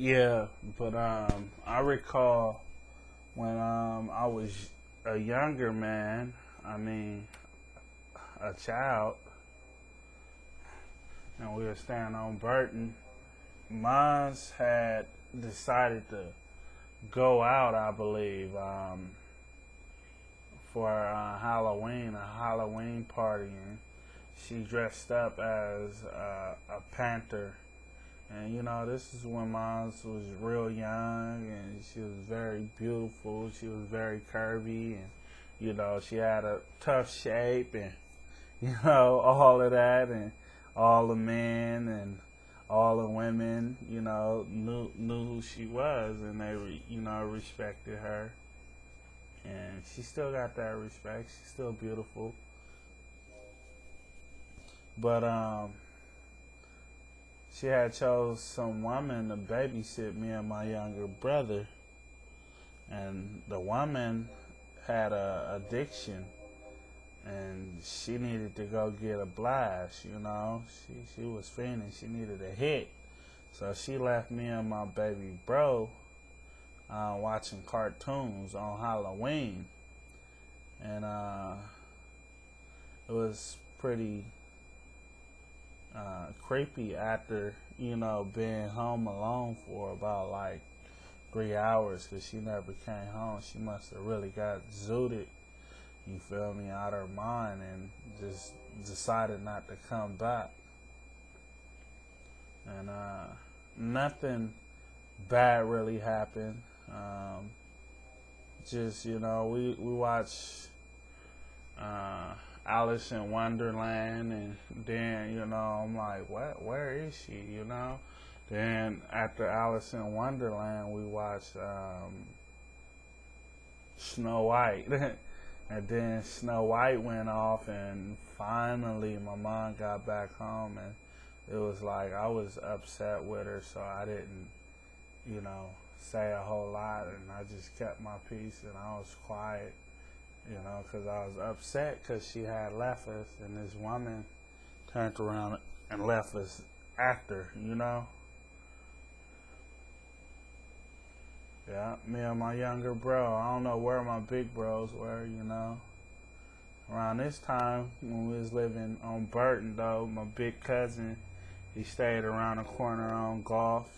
Yeah, but I recall when I was a younger man. I mean, a child, and we were staying on Burton. Mines had decided to go out, I believe, for a Halloween party, and she dressed up as a panther. And this is when mom was real young, and she was very beautiful. She was very curvy, and she had a tough shape, and all of that, and all the men and all the women, knew who she was, and they, respected her, and she still got that respect. She's still beautiful, but she had chose some woman to babysit me and my younger brother, and the woman had a addiction, and she needed to go get a blast. She was fiending. She needed a hit, so she left me and my baby bro watching cartoons on Halloween, and it was pretty creepy after being home alone for about like 3 hours, because she never came home. She must have really got zooted, you feel me, out of her mind, and just decided not to come back. And nothing bad really happened. Just we watched Alice in Wonderland, and then I'm like, what? Where is she? Then after Alice in Wonderland, we watched Snow White, and then Snow White went off, and finally my mom got back home, and it was like I was upset with her, so I didn't, say a whole lot, and I just kept my peace, and I was quiet. Because I was upset because she had left us, and this woman turned around and left us after, Yeah, me and my younger bro. I don't know where my big bros were, Around this time, when we was living on Burton, though, my big cousin, he stayed around the corner on Golf,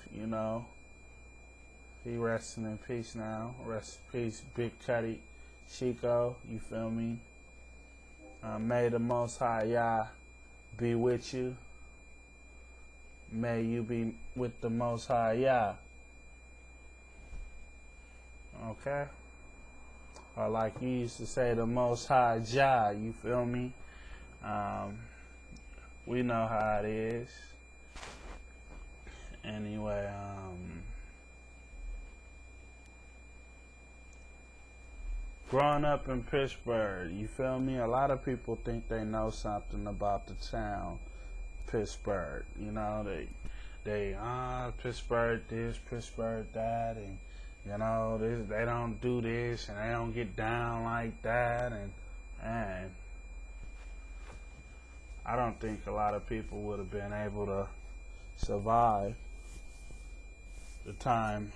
He resting in peace now. Rest in peace, Big Cuddy. Chico, you feel me? May the Most High Yah be with you. May you be with the Most High Yah. Okay? Or like you used to say, the Most High Jah, you feel me? We know how it is. Anyway, growing up in Pittsburgh, you feel me? A lot of people think they know something about the town, Pittsburgh. They Pittsburgh this, Pittsburgh that, and they don't do this, and they don't get down like that, and I don't think a lot of people would have been able to survive the time,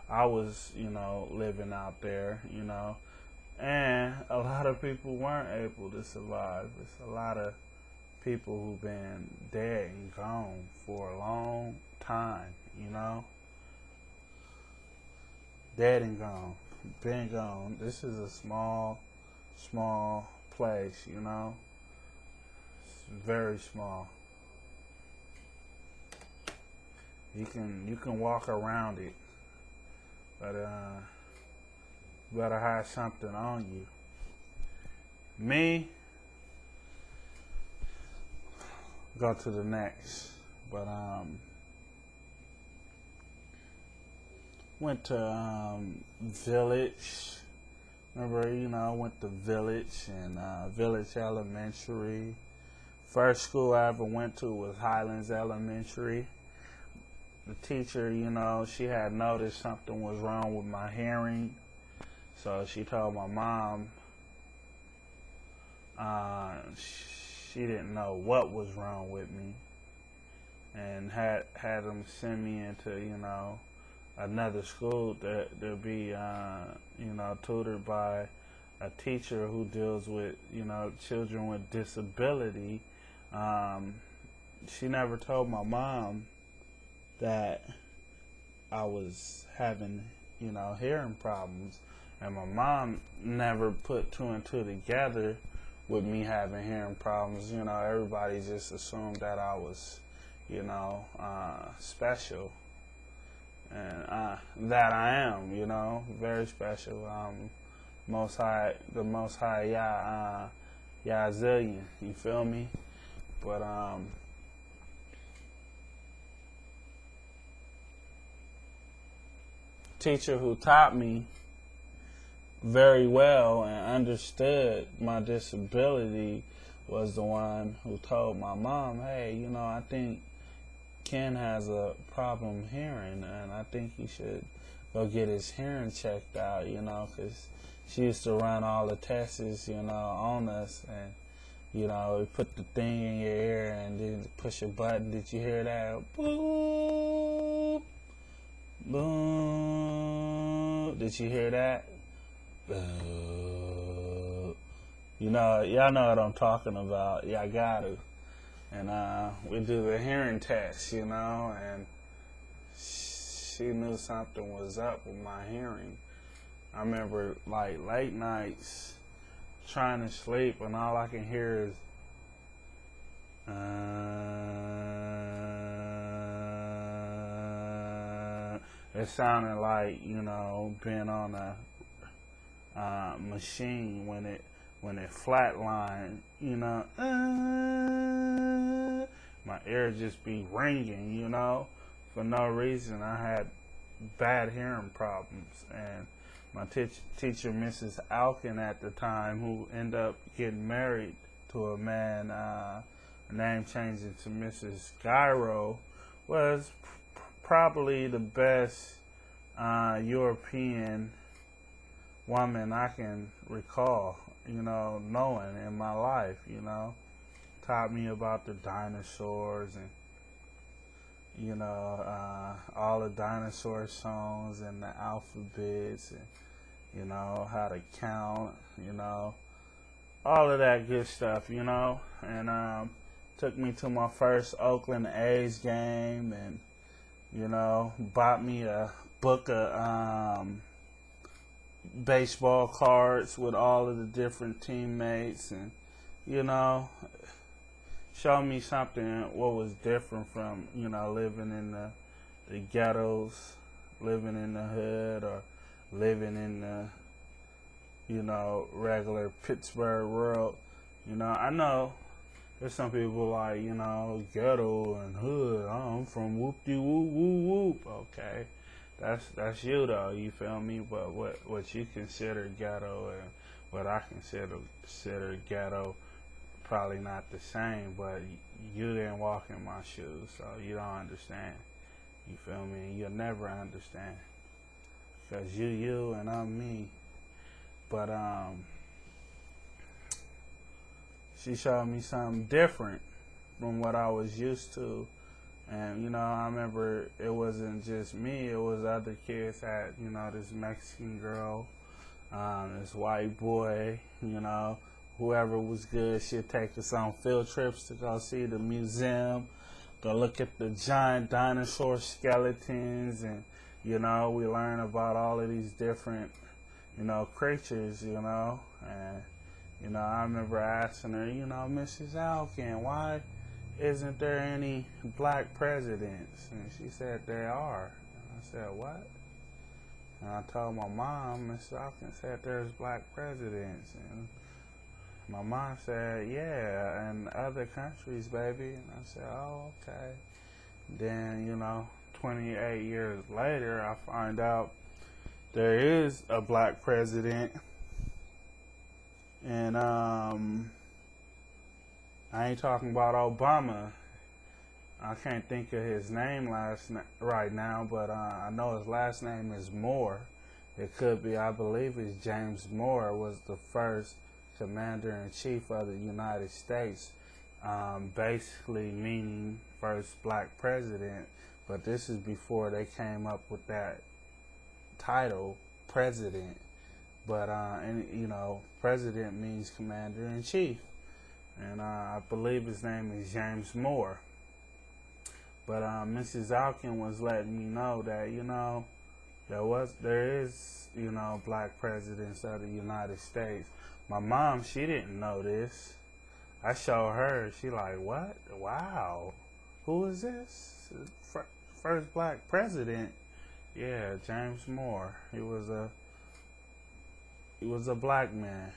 I was, living out there, and a lot of people weren't able to survive. It's a lot of people who've been dead and gone for a long time, Dead and gone, been gone. This is a small place, It's very small. You can walk around it, but you better have something on you. Me, go to the next, but went to Village. Remember, I went to Village and Village Elementary. First school I ever went to was Highlands Elementary. The teacher, she had noticed something was wrong with my hearing, so she told my mom she didn't know what was wrong with me, and had them send me into, another school to be, tutored by a teacher who deals with, children with disability. She never told my mom that I was having, hearing problems. And my mom never put two and two together with me having hearing problems. Everybody just assumed that I was, special. And that I am, very special. The Most High, Yah Zillion, you feel me? But, teacher who taught me very well and understood my disability was the one who told my mom, hey, I think Ken has a problem hearing, and I think he should go get his hearing checked out, because she used to run all the tests, on us, and, we put the thing in your ear and then push a button. Did you hear that? Boop. Boom. Did you hear that? Y'all know what I'm talking about. Y'all got to. And we do the hearing test, and she knew something was up with my hearing. I remember, late nights trying to sleep, and all I can hear is, it sounded like, being on a machine when it flatlined, my ear just be ringing, for no reason. I had bad hearing problems, and my teacher, Mrs. Alkin at the time, who ended up getting married to a man, name changing to Mrs. Gyro, was probably the best European woman I can recall, knowing in my life, taught me about the dinosaurs and, all the dinosaur songs and the alphabets and, how to count, all of that good stuff, and took me to my first Oakland A's game and, bought me a book of baseball cards with all of the different teammates and, show me something what was different from, living in the ghettos, living in the hood, or living in the, regular Pittsburgh world. I know there's some people like, ghetto and hood. I'm from whoop-de-whoop-whoop-whoop. Okay. That's you though, you feel me? But what you consider ghetto and what I consider ghetto, probably not the same, but you didn't walk in my shoes, so you don't understand. You feel me? You'll never understand. Because you and I'm me. But she showed me something different from what I was used to. And, I remember it wasn't just me, it was other kids had, this Mexican girl, this white boy, whoever was good, she'd take us on field trips to go see the museum, go look at the giant dinosaur skeletons, and, we learn about all of these different, creatures, and, I remember asking her, Mrs. Alkin, why isn't there any black presidents? And she said there are. And I said, what? And I told my mom, Mrs. Alkin said there's black presidents. And my mom said, yeah, in other countries, baby. And I said, oh, okay. Then, 28 years later, I find out there is a black president. And, I ain't talking about Obama. I can't think of his name right now, but I know his last name is Moore. It could be, I believe it's James Moore, was the first commander-in-chief of the United States. basically meaning first black president. But this is before they came up with that title, president. But and you know, president means commander in chief, and I believe his name is James Moore. But Mrs. Alkin was letting me know that there is black presidents of the United States. My mom, she didn't know this. I showed her. She like, what? Wow, who is this? First black president? Yeah, James Moore. He was a black man.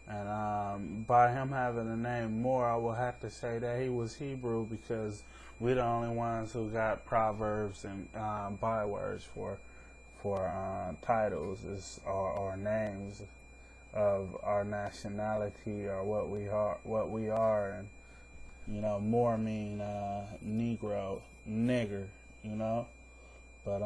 And by him having the name Moore, I will have to say that he was Hebrew, because we're the only ones who got proverbs and bywords for titles or names of our nationality or what we are, and Moore mean Negro, nigger, but